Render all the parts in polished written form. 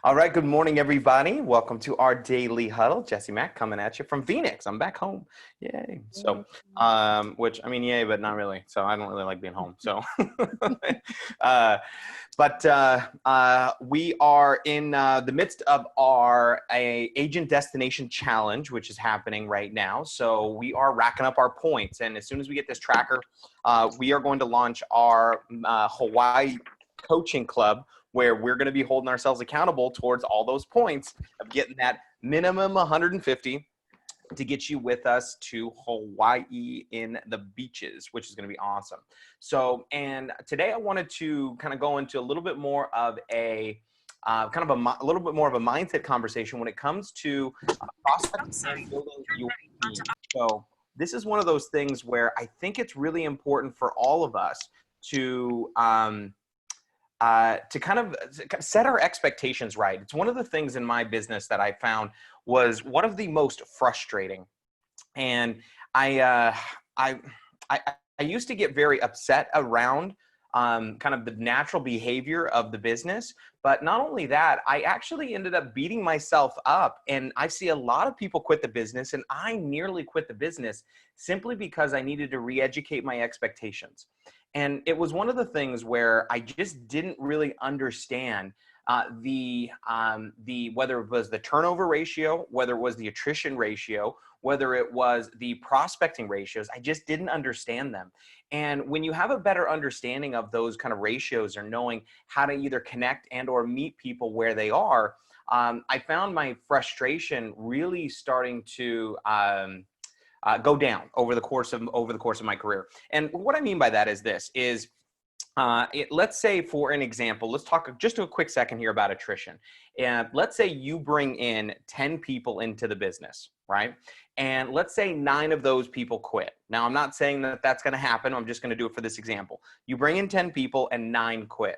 All right, good morning, everybody. Welcome to our daily huddle. Jesse Mack coming at you from Phoenix. I'm back home. Yay. So, which, I mean, yay, but not really. So I don't really like being home. So, we are in the midst of our agent destination challenge, which is happening right now. So we are racking up our points. And as soon as we get this tracker, we are going to launch our Hawaii coaching club, where we're going to be holding ourselves accountable towards all those points of getting that minimum 150 to get you with us to Hawaii in the beaches, which is going to be awesome. So, and today I wanted to kind of go into a little bit more of a little bit more of a mindset conversation when it comes to prospecting and building your team. So this is one of those things where I think it's really important for all of us to kind of set our expectations right. It's one of the things in my business that I found was one of the most frustrating. And I used to get very upset around kind of the natural behavior of the business. But not only that, I actually ended up beating myself up. And I see a lot of people quit the business, and I nearly quit the business simply because I needed to re-educate my expectations. And it was one of the things where I just didn't really understand whether it was the turnover ratio, whether it was the attrition ratio, whether it was the prospecting ratios. I just didn't understand them. And when you have a better understanding of those kind of ratios, or knowing how to either connect and or meet people where they are, I found my frustration really starting to go down over the course of my career. And what I mean by that is this: let's say, for an example, let's talk just a quick second here about attrition. And let's say you bring in 10 people into the business, right? And let's say 9 of those people quit. Now, I'm not saying that that's going to happen. I'm just going to do it for this example. You bring in 10 people and 9 quit.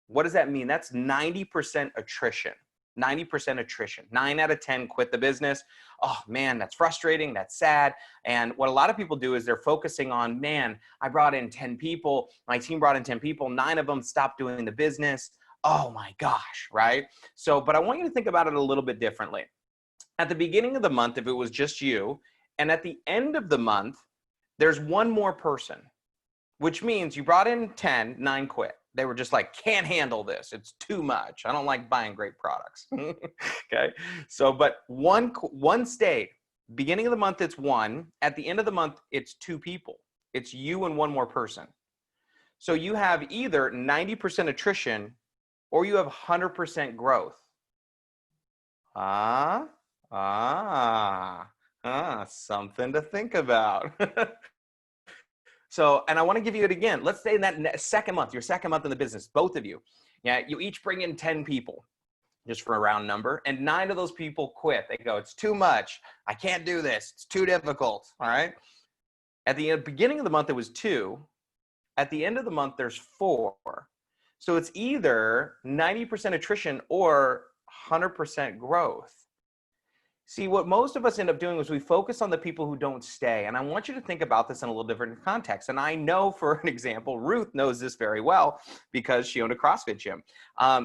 What does that mean? That's 90% attrition. 90% attrition. 9 out of 10 quit the business. Oh man, that's frustrating. That's sad. And what a lot of people do is they're focusing on, man, I brought in 10 people. My team brought in 10 people. 9 of them stopped doing the business. Oh my gosh, right? So, but I want you to think about it a little bit differently. At the beginning of the month, if it was just you, and at the end of the month, there's one more person, which means you brought in 10, 9 quit. They were just like, can't handle this. It's too much. I don't like buying great products. Okay. So, but one stayed. Beginning of the month, it's 1. At the end of the month, it's 2 people. It's you and one more person. So you have either 90% attrition or you have 100% growth. Something to think about. So, and I want to give you it again. Let's say in that second month, your second month in the business, both of you, you each bring in 10 people, just for a round number, and 9 of those people quit. They go, it's too much. I can't do this. It's too difficult. All right. At the beginning of the month, it was 2. At the end of the month, there's 4. So it's either 90% attrition or 100% growth. See, what most of us end up doing is we focus on the people who don't stay. And I want you to think about this in a little different context. And I know, for an example, Ruth knows this very well because she owned a CrossFit gym.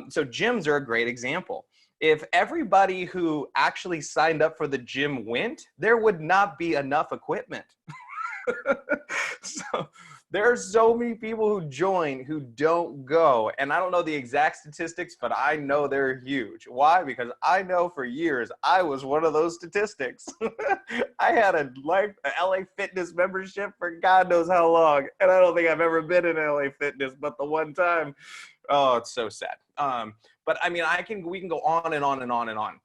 So gyms are a great example. If everybody who actually signed up for the gym went, there would not be enough equipment. So there are so many people who join who don't go. And I don't know the exact statistics, but I know they're huge. Why? Because I know for years I was one of those statistics. I had a LA Fitness membership for God knows how long. And I don't think I've ever been in LA Fitness, but the one time, oh, it's so sad. But I mean, we can go on and on and on and on.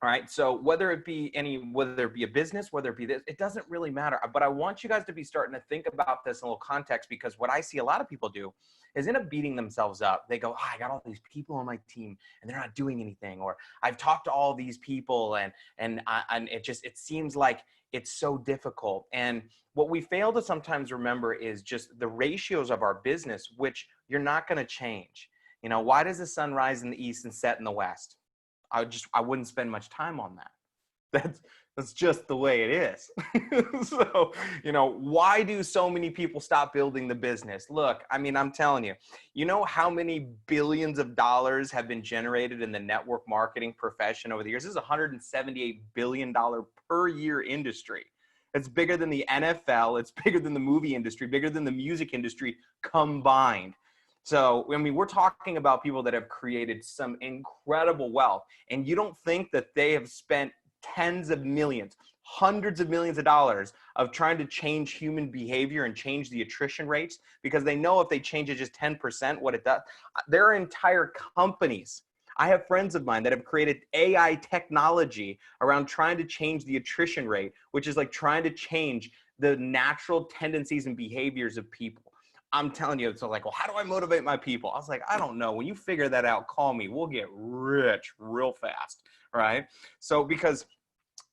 All right. So whether it be a business, whether it be this, it doesn't really matter. But I want you guys to be starting to think about this in a little context, because what I see a lot of people do is end up beating themselves up. They go, I got all these people on my team and they're not doing anything. Or I've talked to all these people and it seems like it's so difficult. And what we fail to sometimes remember is just the ratios of our business, which you're not going to change. Why does the sun rise in the east and set in the west? I wouldn't spend much time on that. That's just the way it is. So, why do so many people stop building the business? Look, I mean, I'm telling you, you know how many billions of dollars have been generated in the network marketing profession over the years? This is a $178 billion per year industry. It's bigger than the NFL. It's bigger than the movie industry, bigger than the music industry combined. So, I mean, we're talking about people that have created some incredible wealth, and you don't think that they have spent tens of millions, hundreds of millions of dollars of trying to change human behavior and change the attrition rates, because they know if they change it just 10%, what it does. There are entire companies. I have friends of mine that have created AI technology around trying to change the attrition rate, which is like trying to change the natural tendencies and behaviors of people. I'm telling you, it's like, well, how do I motivate my people? I was like, I don't know. When you figure that out, call me. We'll get rich real fast, right? So because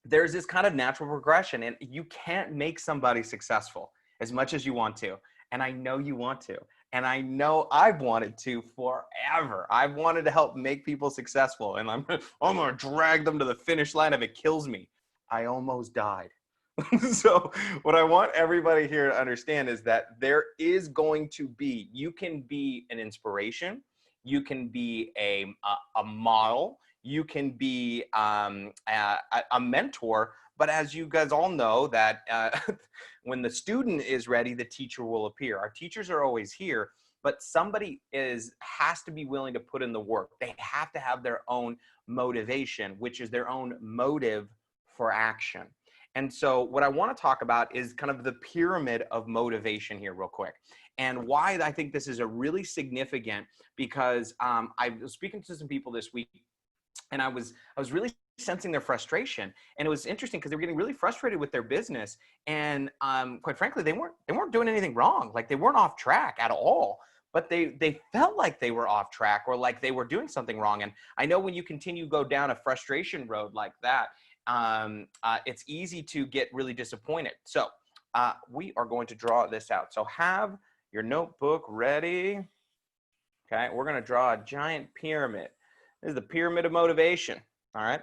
there's this kind of natural progression, and you can't make somebody successful as much as you want to. And I know you want to. And I know I've wanted to forever. I've wanted to help make people successful. And I'm going to drag them to the finish line if it kills me. I almost died. So what I want everybody here to understand is that there is going to be, you can be an inspiration. You can be a model. You can be a mentor. But as you guys all know, that when the student is ready, the teacher will appear. Our teachers are always here, but somebody has to be willing to put in the work. They have to have their own motivation, which is their own motive for action. And so what I want to talk about is kind of the pyramid of motivation here real quick. And why I think this is a really significant, because I was speaking to some people this week, and I was really sensing their frustration. And it was interesting because they were getting really frustrated with their business. And quite frankly, they weren't doing anything wrong. Like, they weren't off track at all. But they felt like they were off track, or like they were doing something wrong. And I know when you continue to go down a frustration road like that, it's easy to get really disappointed. So we are going to draw this out. So have your notebook ready. Okay, we're going to draw a giant pyramid. This is the pyramid of motivation. All right.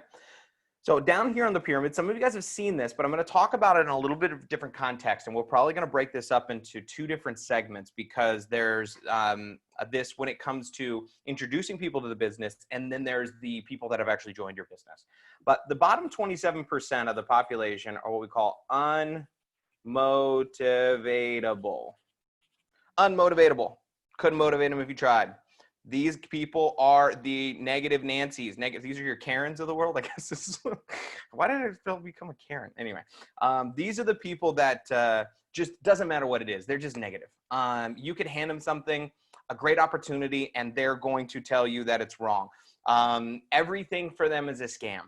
So down here on the pyramid, some of you guys have seen this, but I'm going to talk about it in a little bit of different context. And we're probably going to break this up into two different segments, because there's this when it comes to introducing people to the business, and then there's the people that have actually joined your business. But the bottom 27% of the population are what we call unmotivatable. Unmotivatable. Couldn't motivate them if you tried. These people are the negative Nancys. These are your Karens of the world. I guess this is, why did I become a Karen? Anyway, these are the people that just doesn't matter what it is. They're just negative. You could hand them something, a great opportunity, and they're going to tell you that it's wrong. Everything for them is a scam.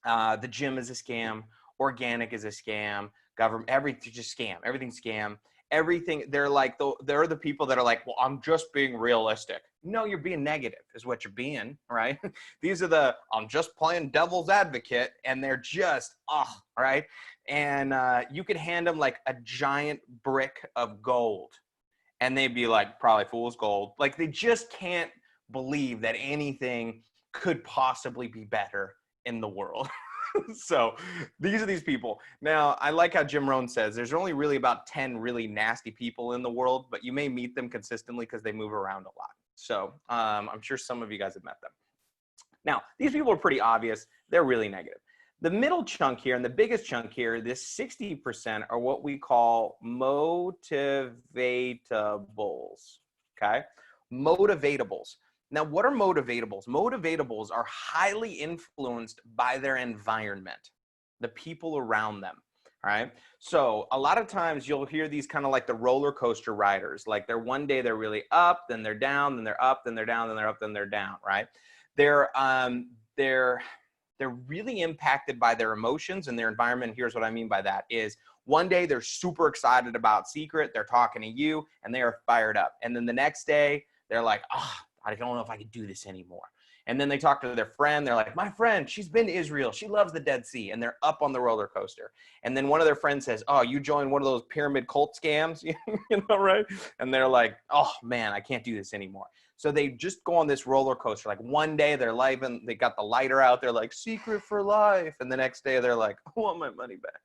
The gym is a scam. Organic is a scam. Government, everything, just scam. Everything's scam. Everything, they're the people that are like, well, I'm just being realistic. No, you're being negative is what you're being, right? These are I'm just playing devil's advocate, and they're just, right? And you could hand them like a giant brick of gold, and they'd be like, probably fool's gold. Like, they just can't believe that anything could possibly be better in the world. So these are these people. Now, I like how Jim Rohn says there's only really about 10 really nasty people in the world, but you may meet them consistently because they move around a lot. So I'm sure some of you guys have met them. Now, these people are pretty obvious. They're really negative. The middle chunk here and the biggest chunk here, this 60%, are what we call motivatables. Okay? Motivatables. Now, what are motivatables? Motivatables are highly influenced by their environment, the people around them, all right? So a lot of times you'll hear these kind of like the roller coaster riders. Like, one day they're really up, then they're down, then they're up, then they're down, then they're up, then they're down, right? They're really impacted by their emotions and their environment. Here's what I mean by that is, one day they're super excited about Seacret, they're talking to you, and they are fired up. And then the next day they're like, I don't know if I could do this anymore. And then they talk to their friend. They're like, my friend, she's been to Israel. She loves the Dead Sea. And they're up on the roller coaster. And then one of their friends says, oh, you joined one of those pyramid cult scams, right? And they're like, oh, man, I can't do this anymore. So they just go on this roller coaster. Like one day they're live and they got the lighter out. They're like, secret for life. And the next day they're like, I want my money back.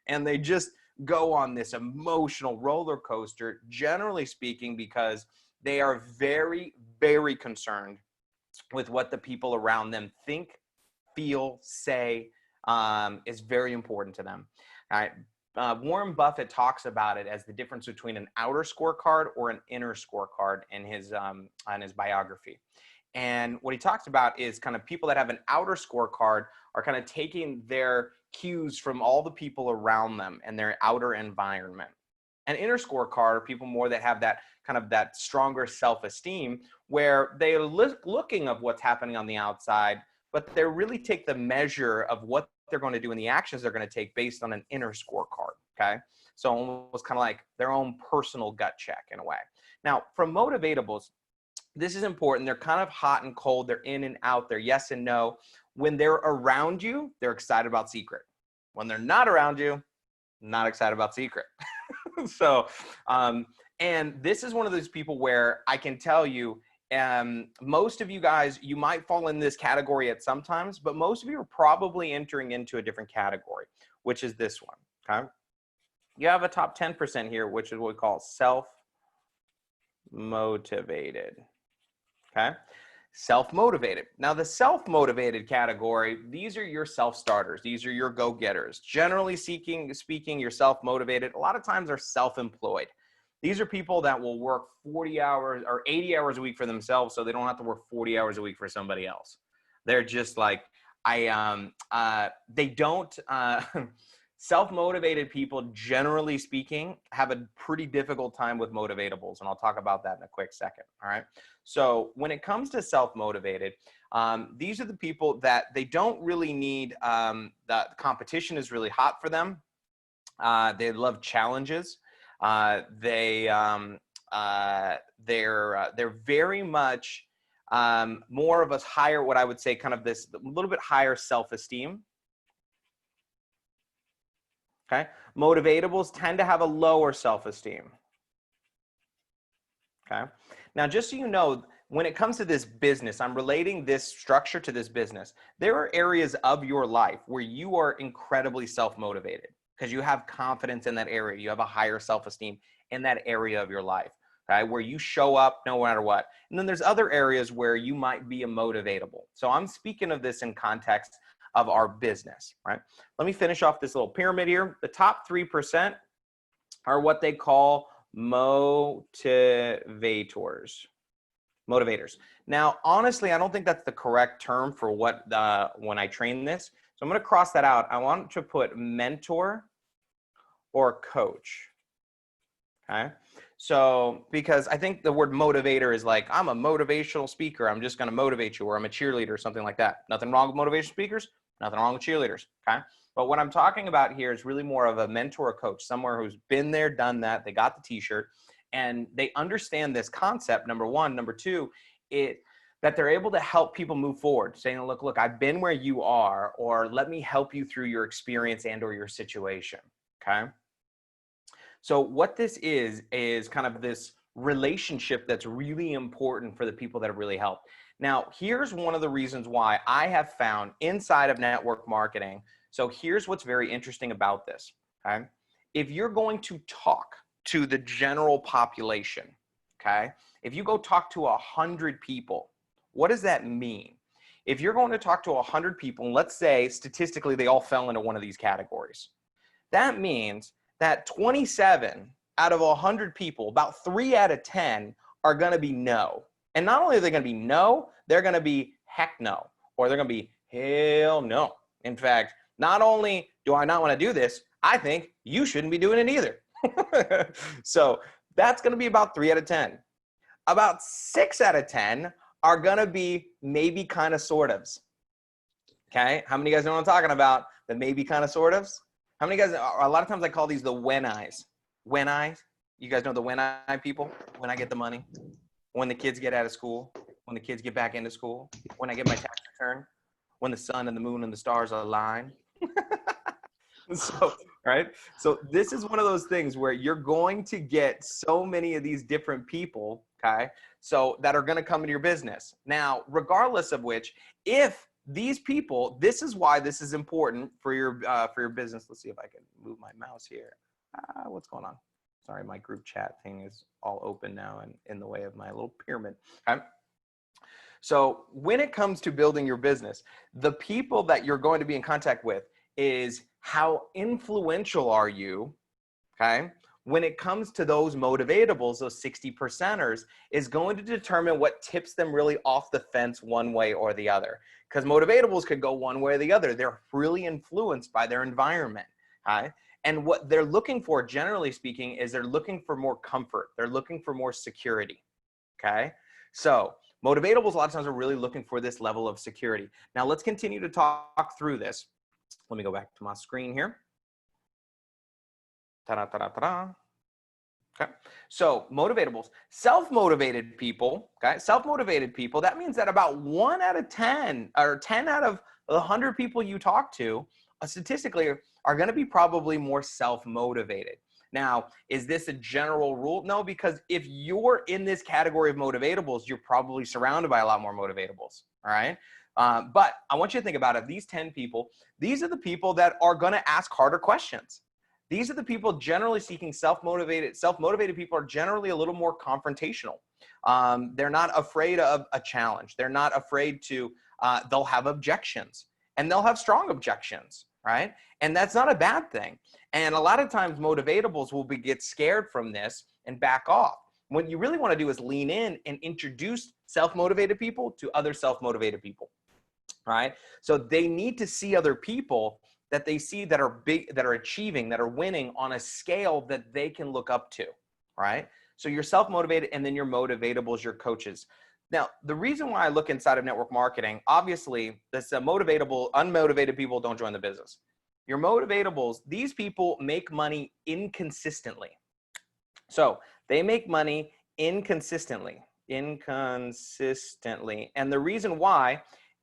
And they just go on this emotional roller coaster, generally speaking, because they are very, very concerned with what the people around them think, feel, say, is very important to them. All right. Warren Buffett talks about it as the difference between an outer scorecard or an inner scorecard in his biography. And what he talks about is kind of people that have an outer scorecard are kind of taking their cues from all the people around them and their outer environment. An inner scorecard are people more that have that kind of that stronger self-esteem where they're looking of what's happening on the outside, but they really take the measure of what they're going to do and the actions they're going to take based on an inner scorecard. Okay. So almost kind of like their own personal gut check in a way. Now, from motivatables, this is important. They're kind of hot and cold. They're in and out. They're yes and no. When they're around you, they're excited about Seacret. When they're not around you, not excited about Seacret. So, and this is one of those people where I can tell you, most of you guys, you might fall in this category at some times, but most of you are probably entering into a different category, which is this one. Okay. You have a top 10% here, which is what we call self-motivated. Okay. Self-motivated. Now the self-motivated category, these are your self-starters. These are your go-getters. Generally speaking, you're self-motivated. A lot of times are self-employed. These are people that will work 40 hours or 80 hours a week for themselves so they don't have to work 40 hours a week for somebody else. They're just like, they don't, self-motivated people, generally speaking, have a pretty difficult time with motivatables. And I'll talk about that in a quick second. All right. So when it comes to self-motivated, these are the people that they don't really need, the competition is really hot for them. They love challenges. They're very much more of a higher, what I would say, kind of this a little bit higher self-esteem. Okay. Motivatables tend to have a lower self-esteem. Okay. Now, just so you know, when it comes to this business, I'm relating this structure to this business. There are areas of your life where you are incredibly self-motivated because you have confidence in that area. You have a higher self-esteem in that area of your life, okay, where you show up no matter what. And then there's other areas where you might be a motivatable. So I'm speaking of this in context of our business, right? Let me finish off this little pyramid here. The top 3% are what they call motivators. Now, honestly, I don't think that's the correct term for what when I train this. So I'm going to cross that out. I want to put mentor or coach. Okay. So, because I think the word motivator is like, I'm a motivational speaker. I'm just going to motivate you, or I'm a cheerleader or something like that. Nothing wrong with motivational speakers. Nothing wrong with cheerleaders. Okay. But what I'm talking about here is really more of a mentor or coach, somewhere who's been there, done that. They got the t-shirt and they understand this concept. Number one. Number two, that they're able to help people move forward, saying, look, I've been where you are, or let me help you through your experience and or your situation. Okay. So what this is kind of this relationship that's really important for the people that have really helped. Now, here's one of the reasons why I have found inside of network marketing. So here's what's very interesting about this. Okay. If you're going to talk to the general population, okay, if you go talk to 100 people, what does that mean? If you're going to talk to 100 people, and let's say statistically they all fell into one of these categories, that means that 27 out of 100 people, about 3 out of 10 are going to be no. And not only are they going to be no, they're going to be heck no, or they're going to be hell no. In fact, not only do I not want to do this, I think you shouldn't be doing it either. So that's going to be about 3 out of 10. About 6 out of 10 are going to be maybe kind of sort ofs. Okay. How many of you guys know what I'm talking about? The maybe kind of sort ofs? How many guys, a lot of times I call these the when I's. When I's? You guys know the when I people? When I get the money, when the kids get out of school, when the kids get back into school, when I get my tax return, when the sun and the moon and the stars align. So, right? So this is one of those things where you're going to get so many of these different people, okay? So that are going to come into your business. Now, regardless of which, if these people, this is why this is important for your business. Let's see if I can move my mouse here. What's going on? Sorry, my group chat thing is all open now and in the way of my little pyramid. Okay. So when it comes to building your business, the people that you're going to be in contact with is how influential are you, okay? When it comes to those motivatables, those 60%ers, is going to determine what tips them really off the fence one way or the other. Because motivatables could go one way or the other. They're really influenced by their environment, okay? And what they're looking for, generally speaking, is they're looking for more comfort. They're looking for more security, okay? So motivatables a lot of times are really looking for this level of security. Now let's continue to talk through this. Let me go back to my screen here. Ta-da, ta-da, ta-da. Okay. So motivatables, self-motivated people, okay? Self-motivated people, that means that about 1 out of 10 or 10 out of 100 people you talk to, statistically are going to be probably more self-motivated. Now, is this a general rule? No, because if you're in this category of motivatables, you're probably surrounded by a lot more motivatables, all right? But I want you to think about it. These 10 people, these are the people that are going to ask harder questions. These are the people generally seeking self-motivated. Self-motivated people are generally a little more confrontational. They're not afraid of a challenge. They're not afraid to, they'll have objections and they'll have strong objections, right? And that's not a bad thing. And a lot of times motivatables will get scared from this and back off. What you really want to do is lean in and introduce self-motivated people to other self-motivated people, right? So they need to see other people that they see that are big, that are achieving, that are winning on a scale that they can look up to, right? So you're self-motivated and then your motivatables, your coaches. Now, the reason why I look inside of network marketing, obviously, this motivatable, unmotivated people don't join the business. Your motivatables, these people make money inconsistently. So they make money inconsistently. And the reason why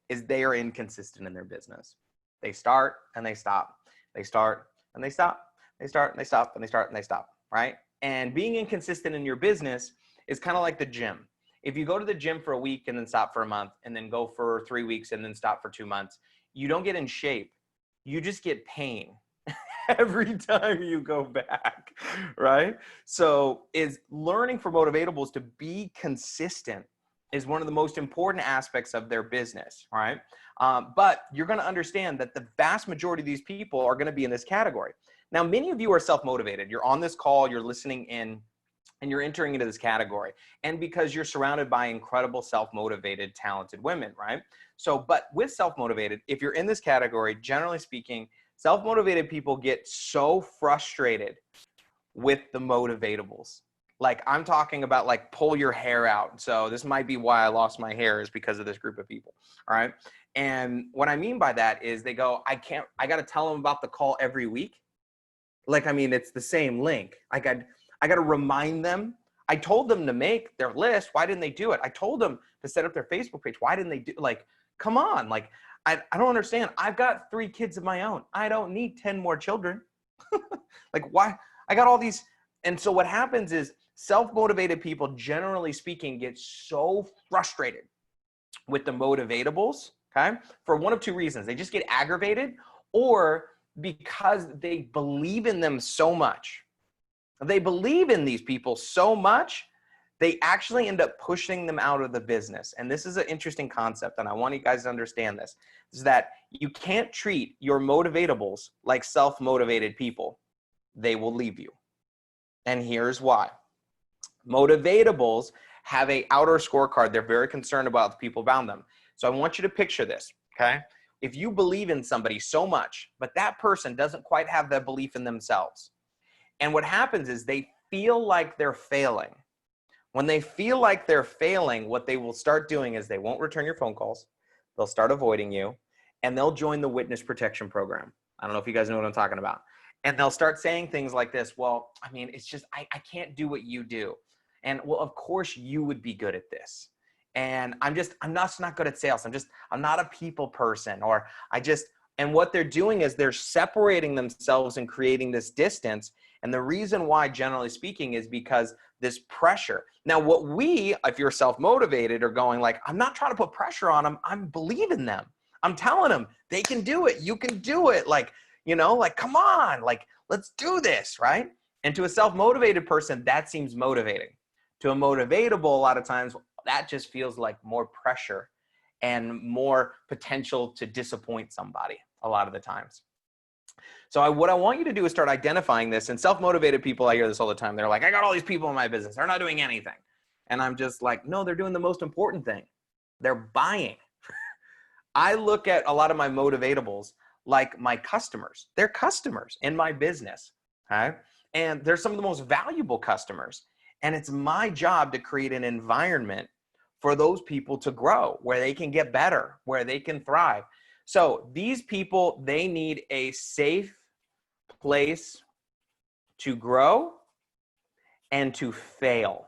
is they are inconsistent in their business. They start and they stop. They start and they stop. They start and they stop and they start and they stop, right? And being inconsistent in your business is kind of like the gym. If you go to the gym for a week and then stop for a month and then go for 3 weeks and then stop for 2 months, you don't get in shape. You just get pain every time you go back, right? So is learning for motivatables to be consistent is one of the most important aspects of their business, right? But you're going to understand that the vast majority of these people are going to be in this category. Now, many of you are self-motivated. You're on this call, you're listening in, and you're entering into this category. And because you're surrounded by incredible self-motivated, talented women, right? So, but with self-motivated, if you're in this category, generally speaking, self-motivated people get so frustrated with the motivatables. Like I'm talking about like pull your hair out. So this might be why I lost my hair is because of this group of people. All right. And what I mean by that is they go, I got to tell them about the call every week. Like, I mean, it's the same link. I got to remind them. I told them to make their list. Why didn't they do it? I told them to set up their Facebook page. Why didn't they do, like, come on. Like, I don't understand. I've got 3 kids of my own. I don't need 10 more children. Like why? I got all these. And so what happens is self-motivated people, generally speaking, get so frustrated with the motivatables, okay? For one of 2 reasons. They just get aggravated, or because they believe in them so much. They believe in these people so much, they actually end up pushing them out of the business. And this is an interesting concept, and I want you guys to understand this, is that you can't treat your motivatables like self-motivated people. They will leave you. And here's why. Motivatables have an outer scorecard. They're very concerned about the people around them. So I want you to picture this, okay? If you believe in somebody so much, but that person doesn't quite have that belief in themselves. And what happens is they feel like they're failing. When they feel like they're failing, what they will start doing is they won't return your phone calls. They'll start avoiding you, and they'll join the witness protection program. I don't know if you guys know what I'm talking about. And they'll start saying things like this. Well, I mean, it's just, I can't do what you do. And well, of course you would be good at this. And I'm not good at sales. I'm not a people person, or and what they're doing is they're separating themselves and creating this distance. And the reason why, generally speaking, is because this pressure. Now, what we, if you're self-motivated, are going like, I'm not trying to put pressure on them. I'm believing them. I'm telling them they can do it. You can do it. Like, you know, like, come on, like, let's do this, right? And to a self-motivated person, that seems motivating. To a motivatable, a lot of times, that just feels like more pressure and more potential to disappoint somebody a lot of the times. So what I want you to do is start identifying this. And self-motivated people, I hear this all the time. They're like, I got all these people in my business. They're not doing anything. And I'm just like, no, they're doing the most important thing. They're buying. I look at a lot of my motivatables like my customers. They're customers in my business. Okay? And they're some of the most valuable customers. And it's my job to create an environment for those people to grow, where they can get better, where they can thrive. So these people, they need a safe place to grow and to fail.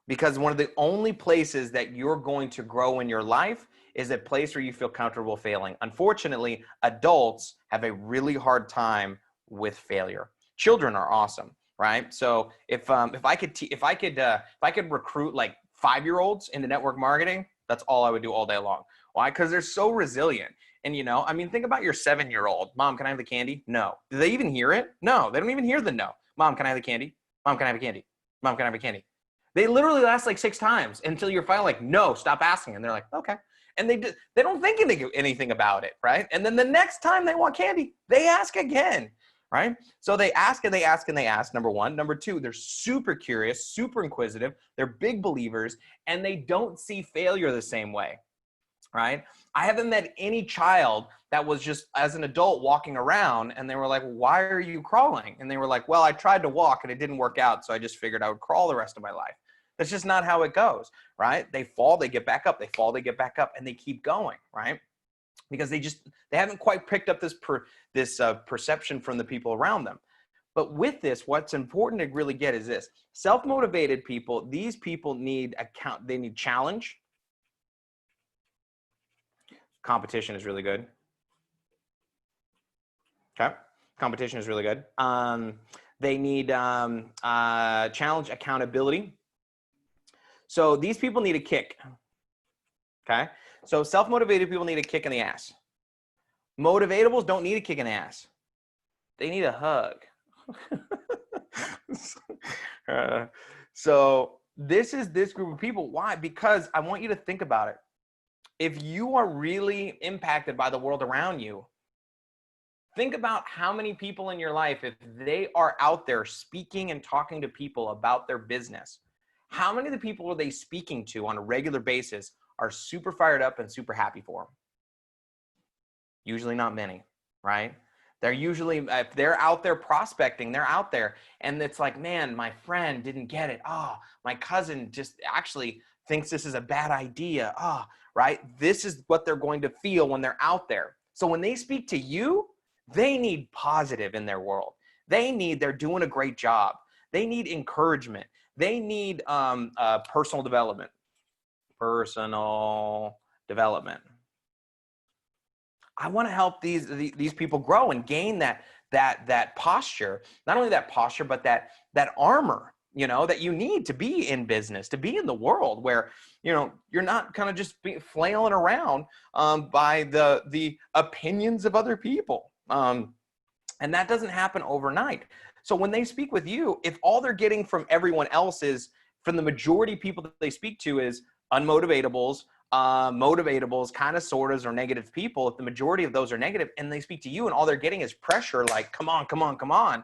Because one of the only places that you're going to grow in your life is a place where you feel comfortable failing. Unfortunately, adults have a really hard time with failure. Children are awesome, right? So if I could recruit like 5-year-olds into network marketing, that's all I would do all day long. Why? Because they're so resilient. And, you know, I mean, think about your 7-year-old. Mom, can I have the candy? No. Do they even hear it? No, they don't even hear the no. Mom, can I have the candy? Mom, can I have a candy? Mom, can I have a candy? They literally last like 6 times until you're finally like, no, stop asking. And they're like, okay. And they don't think anything about it, right? And then the next time they want candy, they ask again, right? So they ask and they ask and they ask, number one. Number two, they're super curious, super inquisitive. They're big believers, and they don't see failure the same way, right? I haven't met any child that was just, as an adult, walking around and they were like, why are you crawling? And they were like, well, I tried to walk and it didn't work out, so I just figured I would crawl the rest of my life. That's just not how it goes, right? They fall, they get back up, they fall, they get back up, and they keep going, right? Because they haven't quite picked up this perception from the people around them. But with this, what's important to really get is this: self-motivated people, these people need they need challenge. Competition is really good. Okay. Competition is really good. They need challenge, accountability. So these people need a kick. Okay. So self-motivated people need a kick in the ass. Motivatables don't need a kick in the ass. They need a hug. So this is this group of people. Why? Because I want you to think about it. If you are really impacted by the world around you, think about how many people in your life, if they are out there speaking and talking to people about their business, how many of the people are they speaking to on a regular basis are super fired up and super happy for them? Usually not many, right? They're usually, if they're out there prospecting, they're out there and it's like, man, my friend didn't get it. Oh, my cousin just actually thinks this is a bad idea. Oh, right? This is what they're going to feel when they're out there. So when they speak to you, they need positive in their world. They're doing a great job. They need encouragement. They need personal development. Personal development. I want to help these people grow and gain that posture. Not only that posture, but that armor, you know, that you need to be in business, to be in the world where, you know, you're not kind of just flailing around by the opinions of other people. And that doesn't happen overnight. So when they speak with you, if all they're getting from everyone else is, from the majority of people that they speak to, is unmotivatables, motivatables, kind of sortas, or negative people, if the majority of those are negative and they speak to you and all they're getting is pressure, like, come on, come on, come on,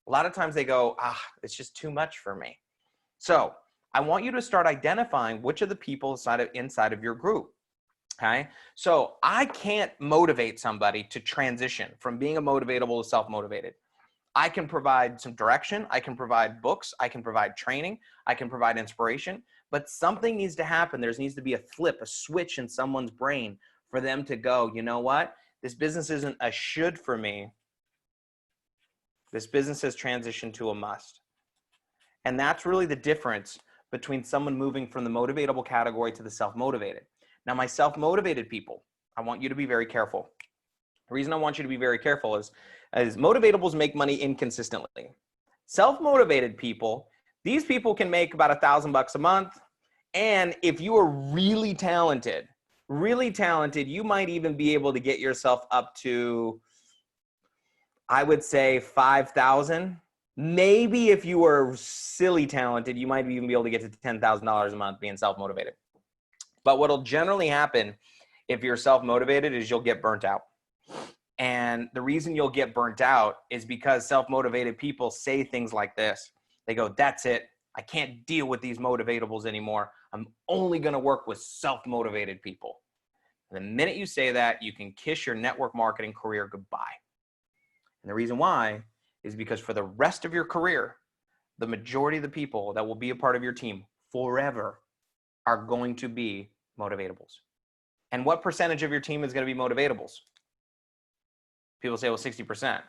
a lot of times they go, it's just too much for me. So I want you to start identifying which of the people inside of your group. Okay. So I can't motivate somebody to transition from being a motivatable to self-motivated. I can provide some direction. I can provide books. I can provide training. I can provide inspiration, but something needs to happen. There needs to be a flip, a switch in someone's brain for them to go, you know what? This business isn't a should for me. This business has transitioned to a must. And that's really the difference between someone moving from the motivatable category to the self-motivated. Now, my self-motivated people, I want you to be very careful. The reason I want you to be very careful is motivatables make money inconsistently. Self-motivated people, These people can make about $1,000 a month. And if you are really talented, you might even be able to get yourself up to, I would say, 5,000. Maybe if you were silly talented, you might even be able to get to $10,000 a month being self-motivated. But what'll generally happen if you're self-motivated is you'll get burnt out. And the reason you'll get burnt out is because self-motivated people say things like this. They go, that's it. I can't deal with these motivatables anymore. I'm only going to work with self-motivated people. And the minute you say that, you can kiss your network marketing career goodbye. And the reason why is because for the rest of your career, the majority of the people that will be a part of your team forever are going to be motivatables. And what percentage of your team is going to be motivatables? People say, well, 60%.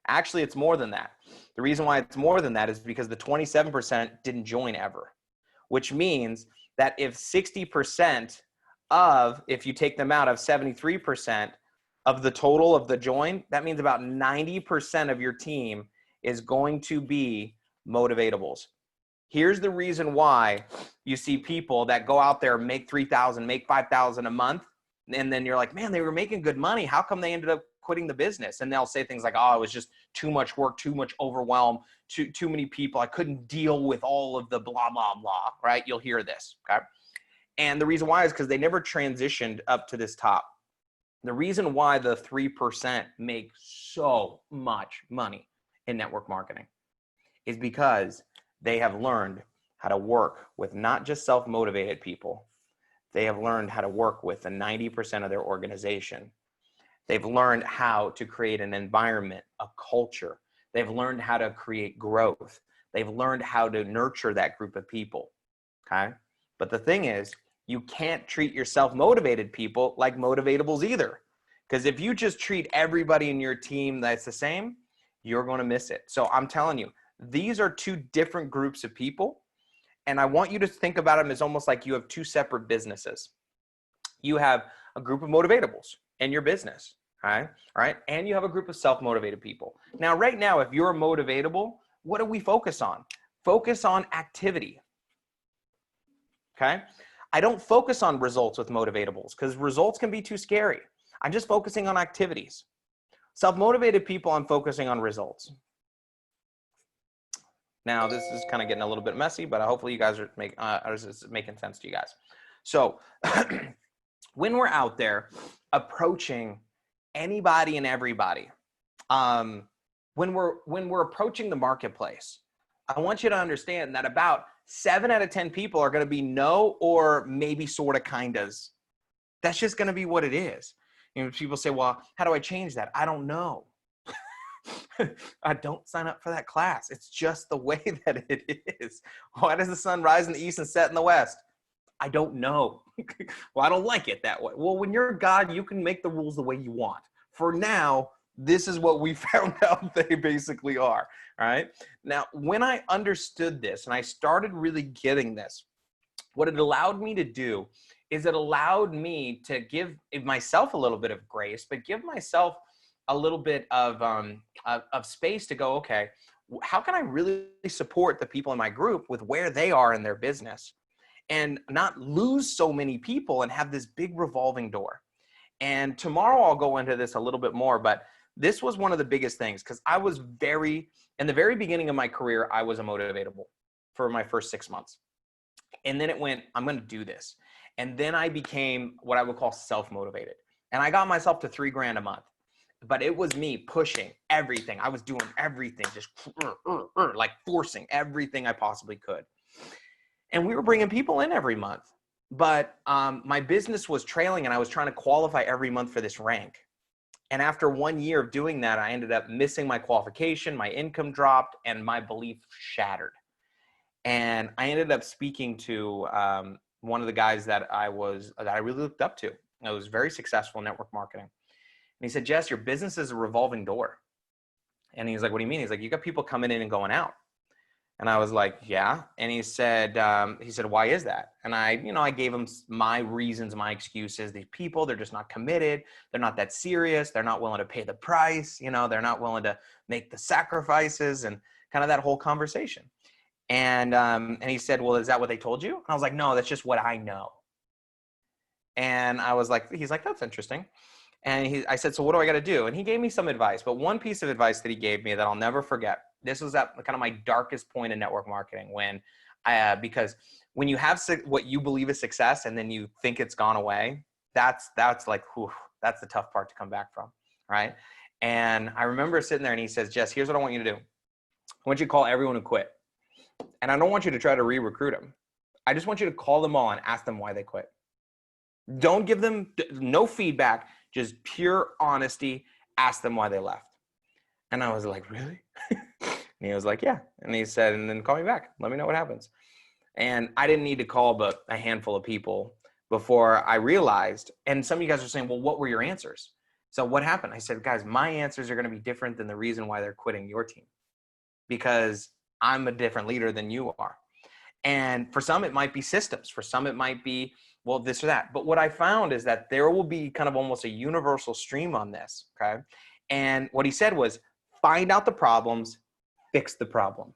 Actually, it's more than that. The reason why it's more than that is because the 27% didn't join ever, which means that if 60% of, if you take them out of 73% of the total of the join, that means about 90% of your team is going to be motivatables. Here's the reason why you see people that go out there, make 3,000, make 5,000 a month. And then you're like, man, they were making good money. How come they ended up quitting the business? And they'll say things like, oh, it was just too much work, too much overwhelm, too many people. I couldn't deal with all of the blah, blah, blah, right? You'll hear this, okay? And the reason why is because they never transitioned up to this top. The reason why the 3% make so much money in network marketing is because they have learned how to work with not just self-motivated people. They have learned how to work with the 90% of their organization. They've learned how to create an environment, a culture. They've learned how to create growth. They've learned how to nurture that group of people, okay? But the thing is, you can't treat your self-motivated people like motivatables either. Because if you just treat everybody in your team that's the same, you're going to miss it. So I'm telling you, these are two different groups of people. And I want you to think about them as almost like you have two separate businesses. You have a group of motivatables in your business, all right? And you have a group of self-motivated people. Now, right now, if you're a motivatable, what do we focus on? Focus on activity, okay? I don't focus on results with motivatables because results can be too scary. I'm just focusing on activities. Self-motivated people, I'm focusing on results. Now, this is kind of getting a little bit messy, but hopefully you guys are making sense to you guys. So when we're out there approaching anybody and everybody, when we're approaching the marketplace, I want you to understand that about 7 out of 10 people are going to be no or maybe sort of kindas. That's just going to be what it is. You know, people say, well, how do I change that? I don't know. I don't sign up for that class. It's just the way that it is. Why does the sun rise in the east and set in the west? I don't know. Well, I don't like it that way. Well, when you're God, you can make the rules the way you want. For now, this is what we found out they basically are. All right. Now, when I understood this and I started really getting this, what it allowed me to do is it allowed me to give myself a little bit of grace, but give myself a little bit of space to go, okay, how can I really support the people in my group with where they are in their business and not lose so many people and have this big revolving door? And tomorrow I'll go into this a little bit more, but this was one of the biggest things because I was in the very beginning of my career, I was a motivatable for my first 6 months. And then it went, I'm going to do this. And then I became what I would call self-motivated. And I got myself to $3,000 a month. But it was me pushing everything. I was doing everything, just like forcing everything I possibly could. And we were bringing people in every month. But my business was trailing and I was trying to qualify every month for this rank. And after 1 year of doing that, I ended up missing my qualification, my income dropped, and my belief shattered. And I ended up speaking to one of the guys that I really looked up to. I was very successful in network marketing. And he said, Jess, your business is a revolving door. And he's like, what do you mean? He's like, you got people coming in and going out. And I was like, yeah. And he said, why is that? And I gave him my reasons, my excuses. These people, they're just not committed. They're not that serious. They're not willing to pay the price. They're not willing to make the sacrifices and kind of that whole conversation. And he said, well, is that what they told you? And I was like, no, that's just what I know. And I was like, he's like, that's interesting. And I said, so what do I got to do? And he gave me some advice, but one piece of advice that he gave me that I'll never forget. This was at kind of my darkest point in network marketing because when you have what you believe is success and then you think it's gone away, that's like, whew, that's the tough part to come back from, right? And I remember sitting there and he says, Jess, here's what I want you to do. I want you to call everyone who quit. And I don't want you to try to re-recruit them. I just want you to call them all and ask them why they quit. Don't give them no feedback, just pure honesty. Ask them why they left. And I was like, really? And he was like, yeah. And he said, and then call me back. Let me know what happens. And I didn't need to call but a handful of people before I realized, and some of you guys are saying, well, what were your answers? So what happened? I said, guys, my answers are going to be different than the reason why they're quitting your team, because I'm a different leader than you are. And for some, it might be systems. For some, it might be, well, this or that. But what I found is that there will be kind of almost a universal stream on this, okay? And what he said was, find out the problems, fix the problem.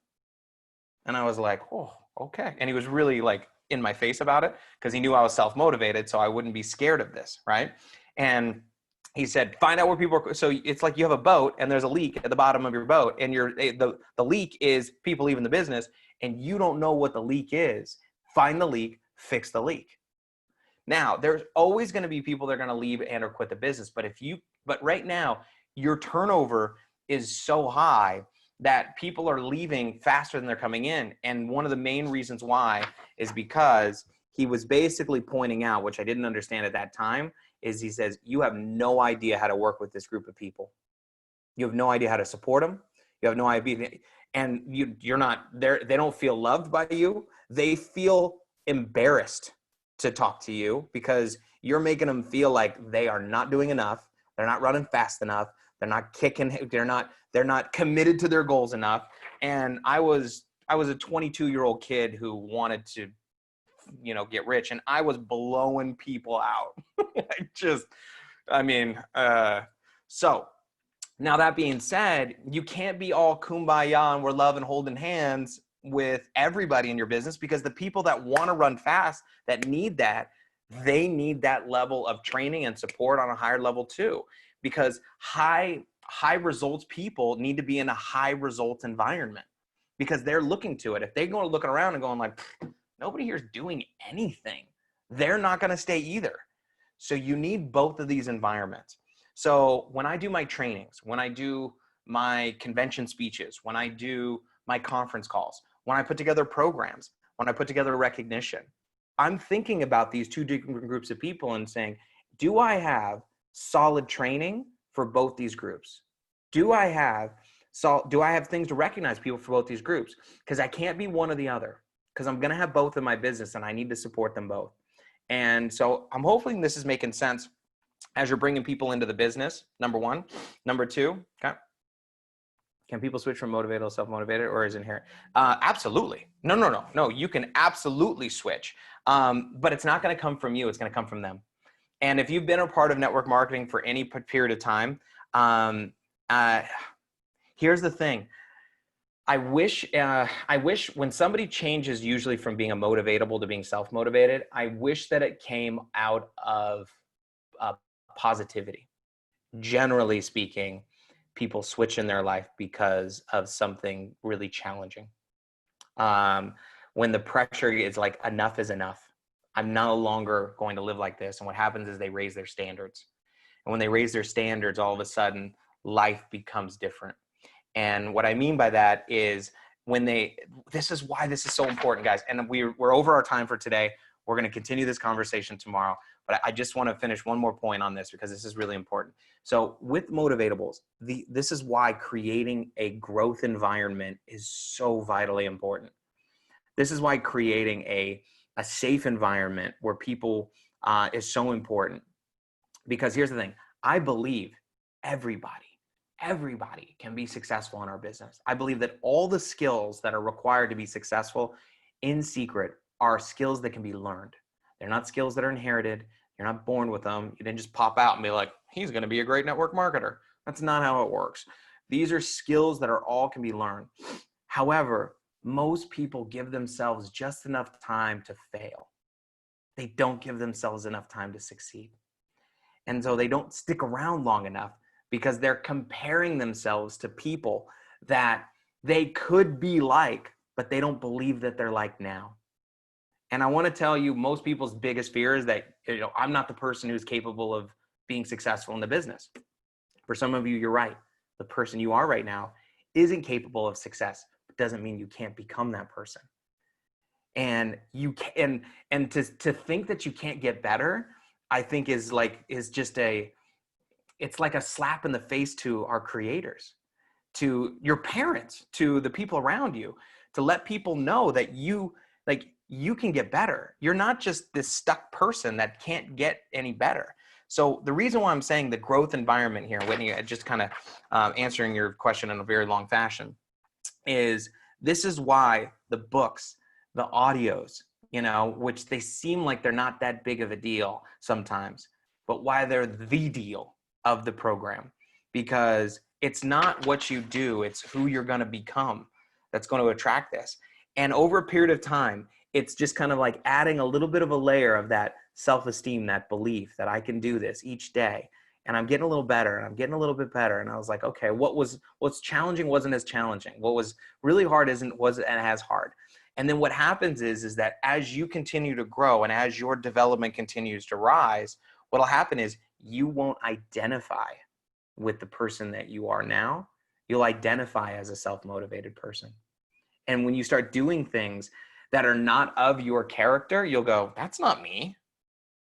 And I was like, oh, okay. And he was really like in my face about it because he knew I was self-motivated, so I wouldn't be scared of this, right? And he said, find out where people are. So it's like you have a boat and there's a leak at the bottom of your boat, and the leak is people leaving the business, and you don't know what the leak is. Find the leak, fix the leak. Now, there's always going to be people that are going to leave and or quit the business. But right now, your turnover is so high that people are leaving faster than they're coming in. And one of the main reasons why is because he was basically pointing out, which I didn't understand at that time, is he says, you have no idea how to work with this group of people. You have no idea how to support them. You have no idea. And you're not there. They don't feel loved by you. They feel embarrassed to talk to you because you're making them feel like they are not doing enough. They're not running fast enough. They're not kicking. They're not committed to their goals enough. And I was a 22-year-old kid who wanted to, get rich, and I was blowing people out. So now that being said, you can't be all kumbaya and we're loving holding hands with everybody in your business, because the people that want to run fast, that need that, they need that level of training and support on a higher level too, because high results people need to be in a high results environment because they're looking to it. If they go looking around and going like, nobody here is doing anything, they're not going to stay either. So you need both of these environments. So when I do my trainings, when I do my convention speeches, when I do my conference calls, when I put together programs, when I put together recognition, I'm thinking about these two different groups of people and saying, do I have solid training for both these groups? Do I have things to recognize people for both these groups? Because I can't be one or the other, because I'm going to have both in my business and I need to support them both. And so I'm hoping this is making sense as you're bringing people into the business, number one. Number two, okay. Can people switch from motivated to self-motivated, or is it inherent? Absolutely. No. You can absolutely switch. But it's not going to come from you. It's going to come from them. And if you've been a part of network marketing for any period of time, here's the thing. I wish when somebody changes usually from being a motivatable to being self-motivated, I wish that it came out of positivity. Generally speaking, people switch in their life because of something really challenging. When the pressure is like, enough is enough. I'm no longer going to live like this. And what happens is they raise their standards. And when they raise their standards, all of a sudden life becomes different. And what I mean by that is this is why this is so important, guys. And we're over our time for today. We're going to continue this conversation tomorrow, but I just want to finish one more point on this because this is really important. So with motivatables, this is why creating a growth environment is so vitally important. This is why creating a safe environment where people is so important. Because here's the thing, I believe everybody can be successful in our business. I believe that all the skills that are required to be successful in Seacret are skills that can be learned. They're not skills that are inherited. You're not born with them. You didn't just pop out and be like, he's going to be a great network marketer. That's not how it works. These are skills that all can be learned. However, most people give themselves just enough time to fail. They don't give themselves enough time to succeed. And so they don't stick around long enough because they're comparing themselves to people that they could be like, but they don't believe that they're like now. And I want to tell you, most people's biggest fear is that, I'm not the person who's capable of being successful in the business. For some of you, you're right. The person you are right now isn't capable of success. It doesn't mean you can't become that person. And you can, and to think that you can't get better, I think is just it's like a slap in the face to our creators, to your parents, to the people around you, to let people know that you can get better. You're not just this stuck person that can't get any better. So the reason why I'm saying the growth environment here, Whitney, just kind of answering your question in a very long fashion, is this is why the books, the audios, which they seem like they're not that big of a deal sometimes, but why they're the deal of the program, because it's not what you do, it's who you're going to become that's going to attract this. And over a period of time, it's just kind of like adding a little bit of a layer of that self-esteem, that belief that I can do this each day. And I'm getting a little better, and I'm getting a little bit better. And I was like, okay, what's challenging wasn't as challenging. What was really hard wasn't as hard. And then what happens is that as you continue to grow and as your development continues to rise, what'll happen is you won't identify with the person that you are now. You'll identify as a self-motivated person. And when you start doing things that are not of your character, you'll go, that's not me,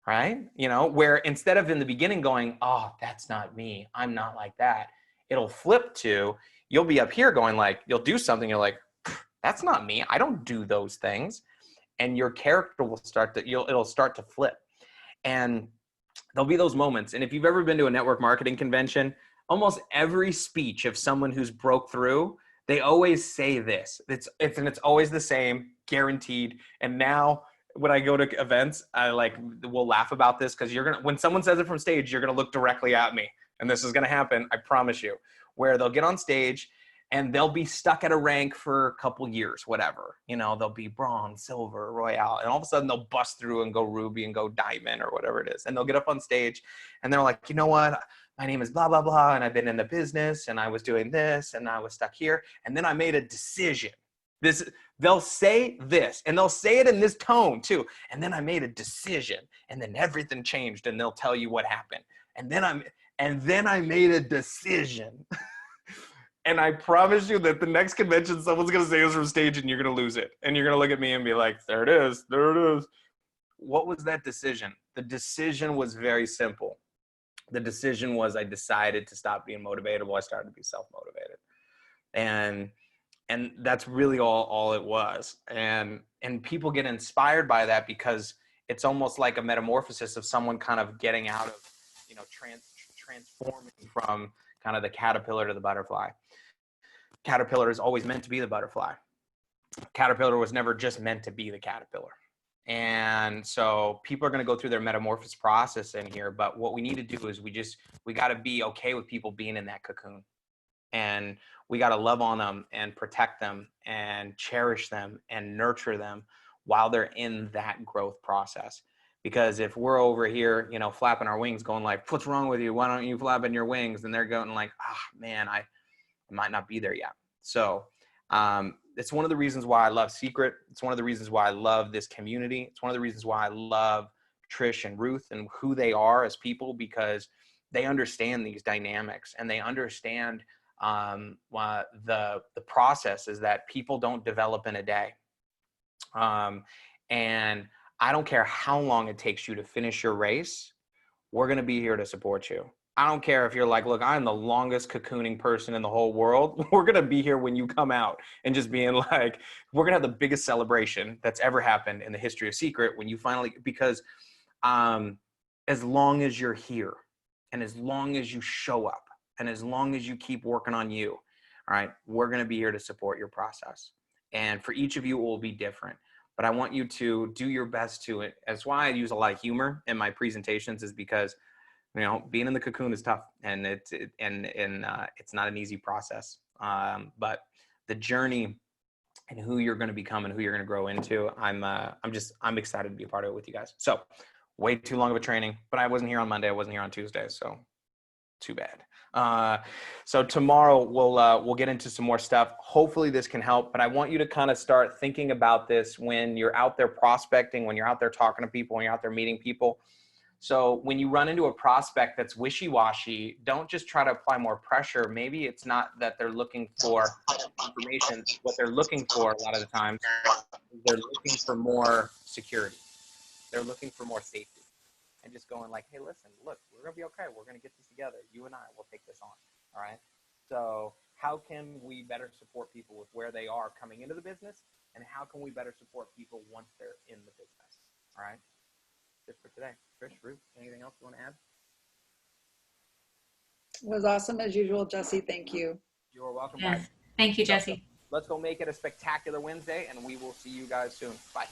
right? Where instead of in the beginning going, oh, that's not me, I'm not like that, it'll flip to, you'll be up here going like, you'll do something, you're like, that's not me, I don't do those things. And your character will it'll start to flip. And there'll be those moments. And if you've ever been to a network marketing convention, almost every speech of someone who's broke through, they always say this. It's always the same, guaranteed. And now when I go to events, we'll laugh about this, because when someone says it from stage, you're gonna look directly at me, and this is gonna happen, I promise you, where they'll get on stage and they'll be stuck at a rank for a couple years, whatever. They'll be bronze, silver, royale, and all of a sudden they'll bust through and go ruby and go diamond or whatever it is. And they'll get up on stage and they're like, you know what? My name is blah, blah, blah, and I've been in the business and I was doing this and I was stuck here. And then I made a decision. They'll say this, and they'll say it in this tone too. And then I made a decision, and then everything changed, and they'll tell you what happened. And then I made a decision. And I promise you that the next convention, someone's going to say this from stage and you're going to lose it. And you're going to look at me and be like, there it is. There it is. What was that decision? The decision was very simple. The decision was I decided to stop being motivatable. I started to be self-motivated. And that's really all it was. And people get inspired by that, because it's almost like a metamorphosis of someone kind of getting out of, transforming from kind of the caterpillar to the butterfly. Caterpillar is always meant to be the butterfly. Caterpillar was never just meant to be the caterpillar. And so people are going to go through their metamorphosis process in here. But what we need to do is we got to be okay with people being in that cocoon. And we got to love on them and protect them and cherish them and nurture them while they're in that growth process. Because if we're over here, flapping our wings going like, what's wrong with you? Why don't you flapping your wings? And they're going like, man, I might not be there yet. So it's one of the reasons why I love Seacret. It's one of the reasons why I love this community. It's one of the reasons why I love Trish and Ruth and who they are as people, because they understand these dynamics, and they understand the process is that people don't develop in a day. And I don't care how long it takes you to finish your race. We're going to be here to support you. I don't care if you're like, look, I'm the longest cocooning person in the whole world. We're going to be here when you come out, and just being like, we're going to have the biggest celebration that's ever happened in the history of Seacret when you finally, because as long as you're here, and as long as you show up, and as long as you keep working on you, all right, we're going to be here to support your process. And for each of you, it will be different. But I want you to do your best to it. That's why I use a lot of humor in my presentations, is because being in the cocoon is tough, and it's not an easy process. But the journey and who you're going to become and who you're going to grow into. I'm excited to be a part of it with you guys. So way too long of a training, but I wasn't here on Monday. I wasn't here on Tuesday. So too bad. So tomorrow we'll get into some more stuff. Hopefully this can help, but I want you to kind of start thinking about this when you're out there prospecting, when you're out there talking to people, when you're out there meeting people. So when you run into a prospect that's wishy-washy, don't just try to apply more pressure. Maybe it's not that they're looking for information. What they're looking for a lot of the times is they're looking for more security. They're looking for more safety. And just going like, hey, listen, look, we're going to be okay. We're going to get this together. You and I will take this on. All right. So how can we better support people with where they are coming into the business? And how can we better support people once they're in the business? All right. That's it for today. Trish, Ruth, anything else you want to add? It was awesome as usual, Jesse. Thank you. You're welcome, Yes. guys. Thank you, Jesse. Let's go make it a spectacular Wednesday, and we will see you guys soon. Bye.